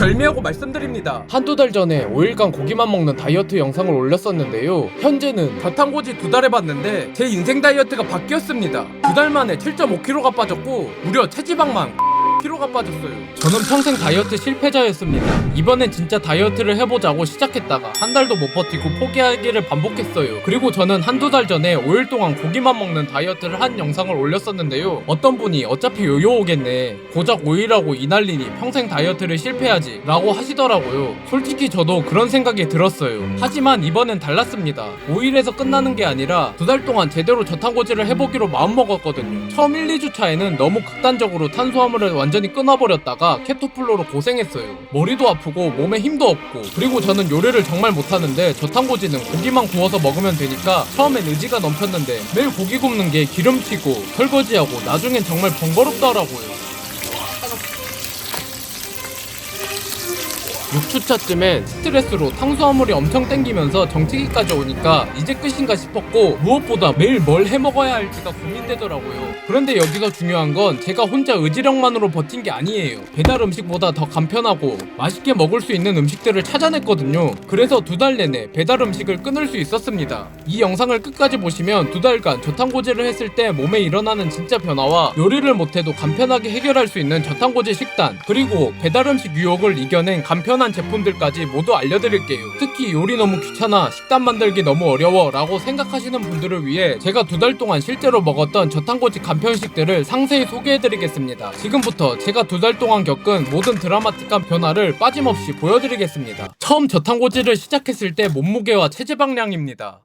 절미하고 말씀드립니다. 한두 달 전에 5일간 고기만 먹는 다이어트 영상을 올렸었는데요. 현재는 저탄고지 2달 해봤는데 제 인생 다이어트가 바뀌었습니다. 2달 만에 7.5kg가 빠졌고 무려 체지방만 kg가 빠졌어요. 저는 평생 다이어트 실패자였습니다. 이번엔 진짜 다이어트를 해보자고 시작했다가 한 달도 못 버티고 포기하기를 반복했어요. 그리고 저는 한두 달 전에 5일 동안 고기만 먹는 다이어트를 한 영상을 올렸었는데요. 어떤 분이 어차피 요요 오겠네, 고작 5일하고 이 난리니 평생 다이어트를 실패하지 라고 하시더라고요. 솔직히 저도 그런 생각이 들었어요. 하지만 이번엔 달랐습니다. 5일에서 끝나는 게 아니라 2달 동안 제대로 저탄고지를 해보기로 마음먹었거든요. 처음 1, 2주차에는 너무 극단적으로 탄수화물을 완전히 끊어버렸다가 케토플로로 고생했어요. 머리도 아프고 몸에 힘도 없고, 그리고 저는 요리를 정말 못하는데 저탄고지는 고기만 구워서 먹으면 되니까 처음엔 의지가 넘쳤는데 매일 고기 굽는 게 기름튀고 설거지하고 나중엔 정말 번거롭더라고요. 6주차쯤엔 스트레스로 탄수화물이 엄청 땡기면서 정체기까지 오니까 이제 끝인가 싶었고, 무엇보다 매일 뭘 해먹어야 할지가 고민되더라고요. 그런데 여기서 중요한 건 제가 혼자 의지력만으로 버틴 게 아니에요. 배달 음식보다 더 간편하고 맛있게 먹을 수 있는 음식들을 찾아냈거든요. 그래서 2달 내내 배달 음식을 끊을 수 있었습니다. 이 영상을 끝까지 보시면 2달간 저탄고지를 했을 때 몸에 일어나는 진짜 변화와 요리를 못해도 간편하게 해결할 수 있는 저탄고지 식단, 그리고 배달 음식 유혹을 이겨낸 간편한 제품들까지 모두 알려드릴게요. 특히 요리 너무 귀찮아, 식단 만들기 너무 어려워 라고 생각하시는 분들을 위해 제가 2달 동안 실제로 먹었던 저탄고지 간편식들을 상세히 소개해드리겠습니다. 지금부터 제가 2달 동안 겪은 모든 드라마틱한 변화를 빠짐없이 보여드리겠습니다. 처음 저탄고지를 시작했을 때 몸무게와 체지방량입니다.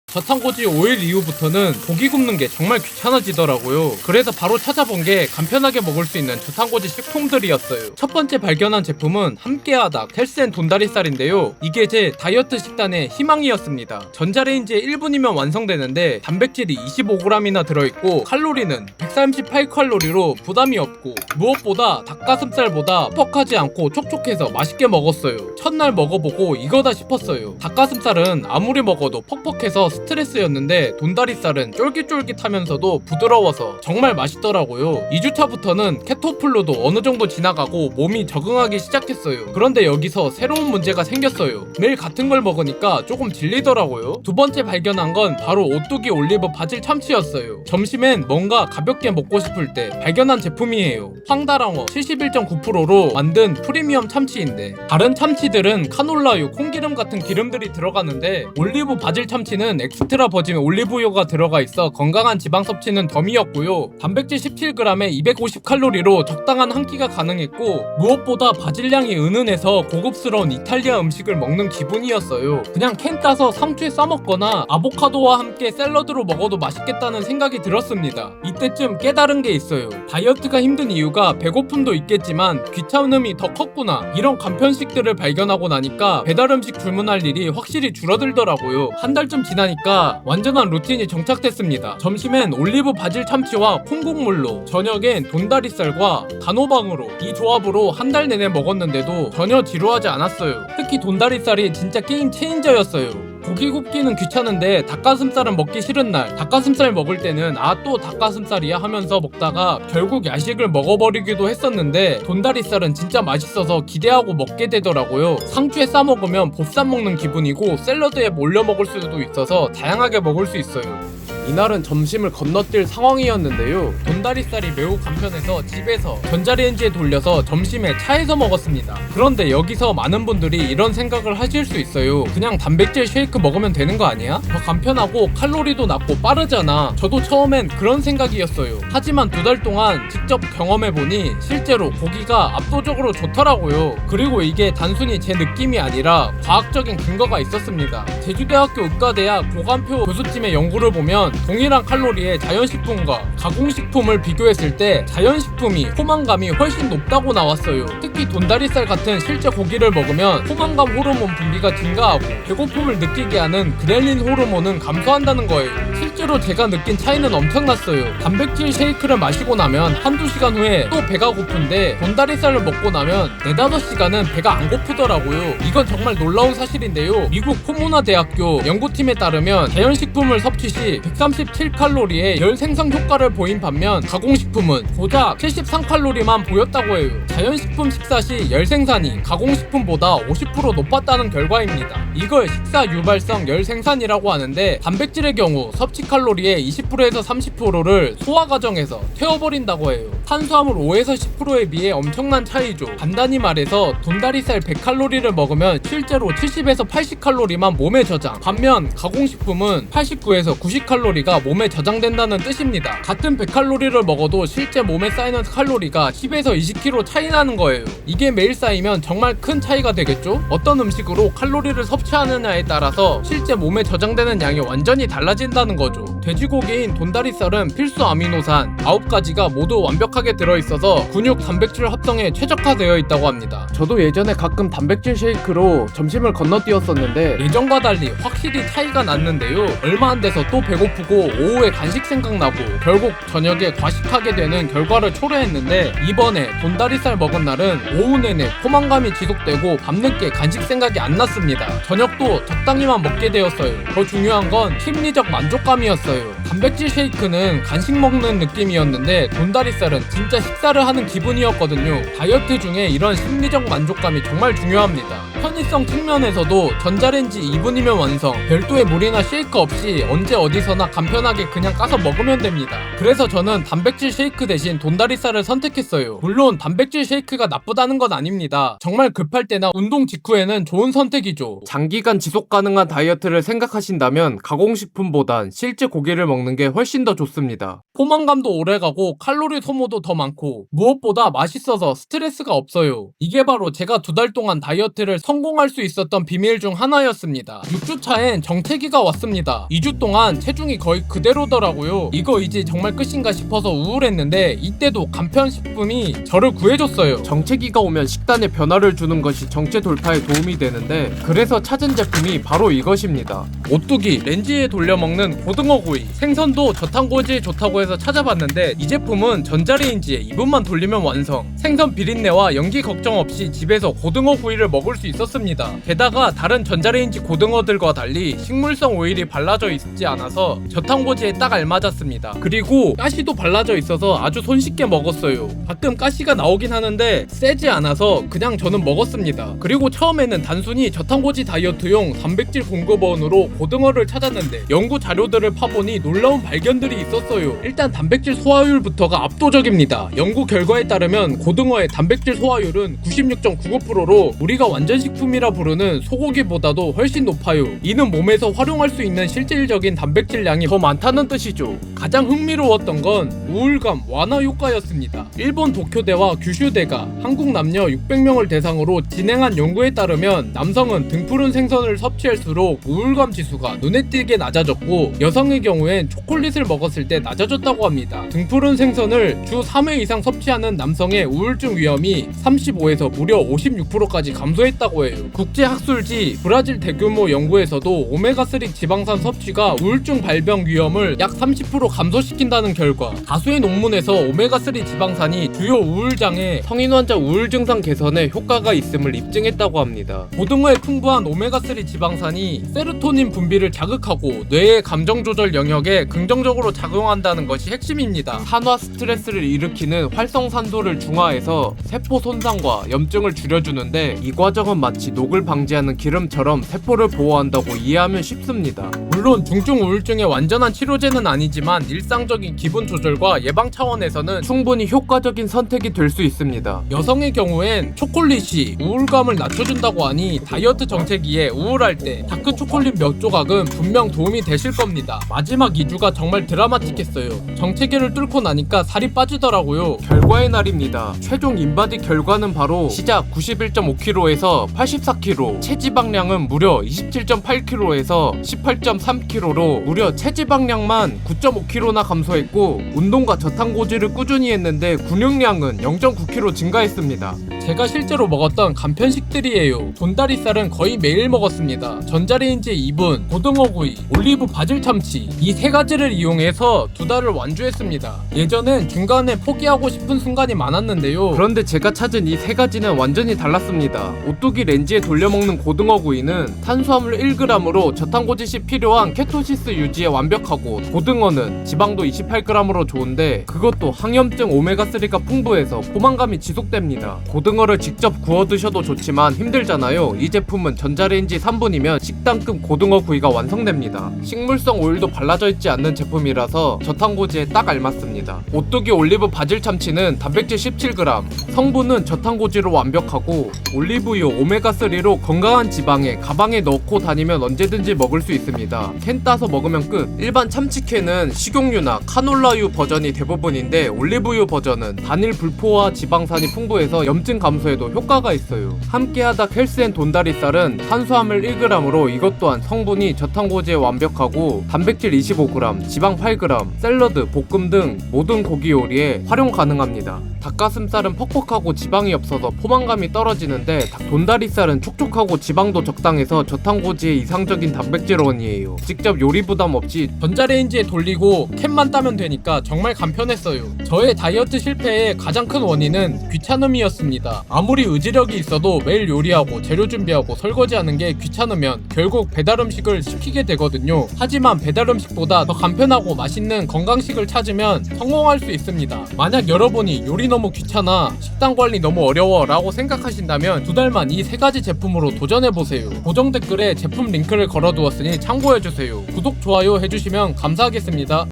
저탄고지 5일 이후부터는 고기 굽는 게 정말 귀찮아지더라고요. 그래서 바로 찾아본 게 간편하게 먹을 수 있는 저탄고지 식품들이었어요. 첫 번째 발견한 제품은 함께하다 텔센 돈다리살인데요. 이게 제 다이어트 식단의 희망이었습니다. 전자레인지에 1분이면 완성되는데 단백질이 25g이나 들어있고 칼로리는 138칼로리로 부담이 없고, 무엇보다 닭가슴살보다 퍽퍽하지 않고 촉촉해서 맛있게 먹었어요. 첫날 먹어보고 이거다 싶었어요. 닭가슴살은 아무리 먹어도 퍽퍽해서 스트레스였는데 돈다리살은 쫄깃쫄깃하면서도 부드러워서 정말 맛있더라고요. 2주차부터는 케토플로도 어느 정도 지나가고 몸이 적응하기 시작했어요. 그런데 여기서 새로운 문제가 생겼어요. 매일 같은 걸 먹으니까 조금 질리더라고요. 두 번째 발견한 건 바로 오뚜기 올리브 바질 참치였어요. 점심엔 뭔가 가볍게 먹고 싶을 때 발견한 제품이에요. 황달랑어 71.9%로 만든 프리미엄 참치인데, 다른 참치들은 카놀라유, 콩기름 같은 기름들이 들어가는데 올리브 바질 참치는 엑스트라 버진 올리브유가 들어가 있어 건강한 지방 섭취는 덤이었고요. 단백질 17g에 250칼로리로 적당한 한 끼가 가능했고, 무엇보다 바질향이 은은해서 고급스러운 이탈리아 음식을 먹는 기분이었어요. 그냥 캔 따서 상추에 싸먹거나 아보카도와 함께 샐러드로 먹어도 맛있겠다는 생각이 들었습니다. 이때쯤 깨달은 게 있어요. 다이어트가 힘든 이유가 배고픔도 있겠지만 귀찮음이 더 컸구나. 이런 간편식들을 발견하고 나니까 배달 음식 주문할 일이 확실히 줄어들더라고요. 한 달쯤 지나니까 완전한 루틴이 정착됐습니다. 점심엔 올리브 바질 참치와 콩국물로, 저녁엔 돈다리살과 단호박으로, 이 조합으로 한 달 내내 먹었는데도 전혀 지루하지 않았어요. 특히 돈다리살이 진짜 게임 체인저였어요. 고기 굽기는 귀찮은데 닭가슴살은 먹기 싫은 날, 닭가슴살 먹을 때는 아 또 닭가슴살이야 하면서 먹다가 결국 야식을 먹어버리기도 했었는데, 돈다리살은 진짜 맛있어서 기대하고 먹게 되더라고요. 상추에 싸먹으면 보쌈 먹는 기분이고 샐러드에 몰려 먹을 수도 있어서 다양하게 먹을 수 있어요. 이날은 점심을 건너뛸 상황이었는데요. 돈다리살이 매우 간편해서 집에서 전자레인지에 돌려서 점심에 차에서 먹었습니다. 그런데 여기서 많은 분들이 이런 생각을 하실 수 있어요. 그냥 단백질 쉐이크 먹으면 되는 거 아니야? 더 간편하고 칼로리도 낮고 빠르잖아. 저도 처음엔 그런 생각이었어요. 하지만 2달 동안 직접 경험해보니 실제로 고기가 압도적으로 좋더라고요. 그리고 이게 단순히 제 느낌이 아니라 과학적인 근거가 있었습니다. 제주대학교 의과대학 고간표 교수팀의 연구를 보면 동일한 칼로리의 자연식품과 가공식품을 비교했을 때 자연식품이 포만감이 훨씬 높다고 나왔어요. 특히 돈다리살 같은 실제 고기를 먹으면 포만감 호르몬 분비가 증가하고 배고픔을 느끼게 하는 그렐린 호르몬은 감소한다는 거예요. 실제로 제가 느낀 차이는 엄청났어요. 단백질 쉐이크를 마시고 나면 한두 시간 후에 또 배가 고픈데 돈다리살을 먹고 나면 4-5시간은 배가 안 고프더라고요. 이건 정말 놀라운 사실인데요. 미국 포모나 대학교 연구팀에 따르면 자연식품을 섭취 시 137칼로리의 열 생성 효과를 보인 반면 가공식품은 고작 73칼로리만 보였다고 해요. 자연식품 식사 시 열 생산이 가공식품보다 50% 높았다는 결과입니다. 이걸 식사 유발성 열 생산이라고 하는데 단백질의 경우 섭취 칼로리의 20%에서 30%를 소화 과정에서 태워버린다고 해요. 탄수화물 5에서 10%에 비해 엄청난 차이죠. 간단히 말해서 돈다리살 100칼로리를 먹으면 실제로 70에서 80칼로리만 몸에 저장. 반면 가공식품은 89에서 90칼로리가 몸에 저장된다는 뜻입니다. 같은 100칼로리를 먹어도 실제 몸에 쌓이는 칼로리가 10에서 20kg 차이 나는 거예요. 이게 매일 쌓이면 정말 큰 차이가 되겠죠? 어떤 음식으로 칼로리를 섭취하느냐에 따라서 실제 몸에 저장되는 양이 완전히 달라진다는 거죠. 돼지고기인 돈다리살은 필수 아미노산 9가지가 모두 완벽하게 들어있어서 근육 단백질 합성에 최적화되어 있다고 합니다. 저도 예전에 가끔 단백질 쉐이크로 점심을 건너뛰었었는데 예전과 달리 확실히 차이가 났는데요. 얼마 안 돼서 또 배고프고 오후에 간식 생각나고 결국 저녁에 과식하게 되는 결과를 초래했는데 이번에 돈다리살 먹은 날은 오후 내내 포만감이 지속되고 밤늦게 간식 생각이 안 났습니다. 저녁도 적당히만 먹게 되었어요. 더 중요한 건 심리적 만족감이었어요. 단백질 쉐이크는 간식 먹는 느낌이었는데 돈다리살은 진짜 식사를 하는 기분이었거든요. 다이어트 중에 이런 심리적 만족감이 정말 중요합니다. 편의성 측면에서도 전자레인지 2분이면 완성, 별도의 물이나 쉐이크 없이 언제 어디서나 간편하게 그냥 까서 먹으면 됩니다. 그래서 저는 단백질 쉐이크 대신 돈다리살을 선택했어요. 물론 단백질 쉐이크가 나쁘다는 건 아닙니다. 정말 급할 때나 운동 직후에는 좋은 선택이죠. 장기간 지속 가능한 다이어트를 생각하신다면 가공식품보단 실제 고기를 먹는 게 훨씬 더 좋습니다. 포만감도 오래가고 칼로리 소모도 더 많고 무엇보다 맛있어서 스트레스가 없어요. 이게 바로 제가 2달 동안 다이어트를 성공할 수 있었던 비밀 중 하나였습니다. 6주 차엔 정체기가 왔습니다. 2주 동안 체중이 거의 그대로더라고요. 이거 이제 정말 끝인가 싶어서 우울했는데 이때도 간편식품이 저를 구해줬어요. 정체기가 오면 식단에 변화를 주는 것이 정체 돌파에 도움이 되는데 그래서 찾은 제품이 바로 이것입니다. 오뚜기 렌즈에 돌려 먹는 고등어구이. 생선도 저탄고지에 좋다고 해서 찾아봤는데 이 제품은 전자레인지에 2분만 돌리면 완성. 생선 비린내와 연기 걱정 없이 집에서 고등어구이를 먹을 수 있었습니다. 게다가 다른 전자레인지 고등어들과 달리 식물성 오일이 발라져 있지 않아서 저탄고지에 딱 알맞았습니다. 그리고 가시도 발라져 있어서 아주 손쉽게 먹었어요. 가끔 가시가 나오긴 하는데 세지 않아서 그냥 저는 먹었습니다. 그리고 처음에는 단순히 저탄고지 다이어트용 단백질 공급원으로 고등어를 찾았는데 연구 자료들을 파보니 놀라운 발견들이 있었어요. 일단 단백질 소화율부터가 압도적입니다. 연구 결과에 따르면 고등어의 단백질 소화율은 96.99%로 우리가 완전식품이라 부르는 소고기보다도 훨씬 높아요. 이는 몸에서 활용할 수 있는 실질적인 단백질량이 더 많다는 뜻이죠. 가장 흥미로웠던 건 우울감 완화 효과였습니다. 일본 도쿄대와 규슈대가 한국 남녀 600명을 대상으로 진행한 연구에 따르면 남성은 등푸른 생선을 섭취할수록 우울감 지수가 눈에 띄게 낮아졌고 여성의 경우엔 초콜릿을 먹었을 때 낮아졌다고 합니다. 등푸른 생선을 주 3회 이상 섭취하는 남성의 우울증 위험이 35에서 무려 56%까지 감소했다고 해요. 국제학술지 브라질 대규모 연구에서도 오메가3 지방산 섭취가 우울증 발병 위험을 약 30% 감소시킨다는 결과, 다수의 논문에서 오메가3 지방산이 주요 우울장애, 성인 환자 우울 증상 개선에 효과가 있음을 입증했다고 합니다. 고등어의 풍부한 오메가3 지방산이 세로토닌 분비를 자극하고 뇌의 감정 조절 영역에 긍정적으로 작용한다는 것이 핵심입니다. 산화 스트레스를 일으키는 활성산소를 중화해서 세포 손상과 염증을 줄여주는데 이 과정은 마치 녹을 방지하는 기름처럼 세포를 보호한다고 이해하면 쉽습니다. 물론 중증 우울증의 완전한 치료제는 아니지만 일상적인 기분 조절과 예방 차원에서는 충분히 효과적인 선택이 될 수 있습니다. 여성의 경우엔 초콜릿이 우울감을 낮춰준다고 하니 다이어트 정체기에 우울할 때 다크 초콜릿 몇 조각은 분명 도움이 되실 겁니다. 마지막 2주가 정말 드라마틱했어요. 정체기를 뚫고 나니까 살이 빠지더라고요. 결과의 날입니다. 최종 인바디 결과는 바로 시작 91.5kg에서 84kg, 체지방량은 무려 27.8kg에서 18.3kg로 무려 체지방량만 9.5kg나 감소했고 운동과 저탄고지를 꾸준히 했는데 근육량은 0.9kg 증가했습니다. 맛있습니다. 제가 실제로 먹었던 간편식들이에요. 돈다리살은 거의 매일 먹었습니다. 전자레인지에 2분, 고등어구이, 올리브 바질 참치 이 세 가지를 이용해서 2달을 완주했습니다. 예전엔 중간에 포기하고 싶은 순간이 많았는데요. 그런데 제가 찾은 이 세 가지는 완전히 달랐습니다. 오뚜기 렌즈에 돌려 먹는 고등어구이는 탄수화물 1g으로 저탄고지 시 필요한 케토시스 유지에 완벽하고, 고등어는 지방도 28g으로 좋은데 그것도 항염증 오메가3가 풍부해서 포만감이 지속됩니다. 고등어를 직접 구워 드셔도 좋지만 힘들잖아요. 이 제품은 전자레인지 3분이면 식단급 고등어 구이가 완성됩니다. 식물성 오일도 발라져 있지 않는 제품이라서 저탄고지에 딱 알맞습니다. 오뚜기 올리브 바질 참치는 단백질 17g, 성분은 저탄고지로 완벽하고 올리브유 오메가3로 건강한 지방에 가방에 넣고 다니면 언제든지 먹을 수 있습니다. 캔 따서 먹으면 끝. 일반 참치캔은 식용유나 카놀라유 버전이 대부분인데 올리브유 버전은 단일 불포화 지방산이 풍부해서 염증 감소에도 효과가 있어요. 함께하다 헬스앤 돈다리살은 탄수화물 1g으로 이것 또한 성분이 저탄고지에 완벽하고 단백질 25g, 지방 8g, 샐러드, 볶음 등 모든 고기 요리에 활용 가능합니다. 닭가슴살은 퍽퍽하고 지방이 없어서 포만감이 떨어지는데 돈다리살은 촉촉하고 지방도 적당해서 저탄고지의 이상적인 단백질원이에요. 직접 요리 부담 없이 전자레인지에 돌리고 캔만 따면 되니까 정말 간편했어요. 저의 다이어트 실패의 가장 큰 원인은 귀찮음이었습니다. 아무리 의지력이 있어도 매일 요리하고 재료 준비하고 설거지하는 게 귀찮으면 결국 배달음식을 시키게 되거든요. 하지만 배달음식보다 더 간편하고 맛있는 건강식을 찾으면 성공할 수 있습니다. 만약 여러분이 요리 너무 귀찮아, 식단 관리 너무 어려워 라고 생각하신다면 2달만 이 3가지 제품으로 도전해보세요. 고정 댓글에 제품 링크를 걸어두었으니 참고해주세요. 구독, 좋아요 해주시면 감사하겠습니다.